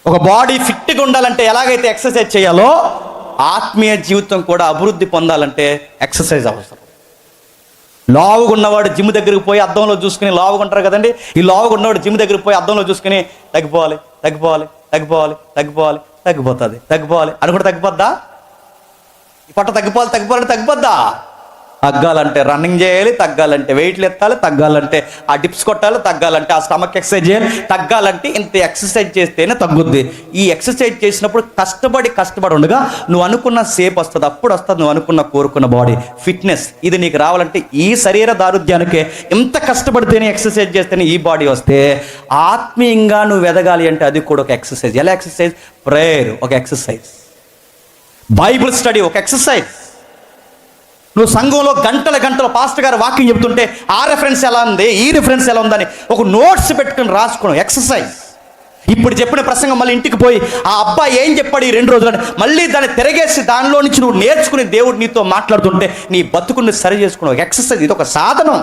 ఒక బాడీ ఫిట్గా ఉండాలంటే ఎలాగైతే ఎక్సర్సైజ్ చేయాలో, ఆత్మీయ జీవితం కూడా అభివృద్ధి పొందాలంటే ఎక్సర్సైజ్ అవసరం. లావుగా ఉన్నవాడు జిమ్ దగ్గరికి పోయి అద్దంలో చూసుకుని, లావుగా ఉంటారు కదండి, ఈ లావుగా ఉన్నవాడు జిమ్ దగ్గరికి పోయి అద్దంలో చూసుకుని తగ్గిపోవాలి తగ్గిపోవాలి తగ్గిపోవాలి తగ్గిపోవాలి తగ్గిపోతుంది తగ్గిపోవాలి అని కూడా తగ్గిపోద్దా? ఈ పొట్ట తగ్గిపోవాలి తగ్గిపోవాలంటే తగ్గిపోద్దా? తగ్గాలంటే రన్నింగ్ చేయాలి, తగ్గాలంటే వెయిట్లు ఎత్తాలి, తగ్గాలంటే ఆ డిప్స్ కొట్టాలి, తగ్గాలంటే ఆ స్టమక్ ఎక్సర్సైజ్ చేయాలి, తగ్గాలంటే ఇంత ఎక్సర్సైజ్ చేస్తేనే తగ్గుద్ది. ఈ ఎక్సర్సైజ్ చేసినప్పుడు కష్టపడి ఉండగా నువ్వు అనుకున్న సేపు వస్తుంది, అప్పుడు వస్తుంది నువ్వు అనుకున్న కోరుకున్న బాడీ ఫిట్నెస్. ఇది నీకు రావాలంటే ఈ శరీర దారుఢ్యానికే ఇంత కష్టపడితేనే ఎక్సర్సైజ్ చేస్తేనే ఈ బాడీ వస్తే, ఆత్మీయంగా నువ్వు ఎదగాలి అంటే అది కూడా ఒక ఎక్సర్సైజ్. ఎలా ఎక్సర్సైజ్? ప్రేయర్ ఒక ఎక్సర్సైజ్, బైబిల్ స్టడీ ఒక ఎక్సర్సైజ్. నువ్వు సంఘంలో గంటల పాస్టర్ గారు వాక్యం చెబుతుంటే ఆ రెఫరెన్స్ ఎలా ఉంది, ఈ రెఫరెన్స్ ఎలా ఉందని ఒక నోట్స్ పెట్టుకుని రాసుకోవడం ఎక్సర్సైజ్. ఇప్పుడు చెప్పిన ప్రసంగం మళ్ళీ ఇంటికి పోయి ఆ అబ్బాయి ఏం చెప్పాడు ఈ 2 రోజులని మళ్ళీ దాన్ని తిరగేసి దానిలో నుంచి నువ్వు నేర్చుకుని దేవుడు నీతో మాట్లాడుతుంటే నీ బతుకుని సరి చేసుకోవడం ఎక్సర్సైజ్. ఇది ఒక సాధనం.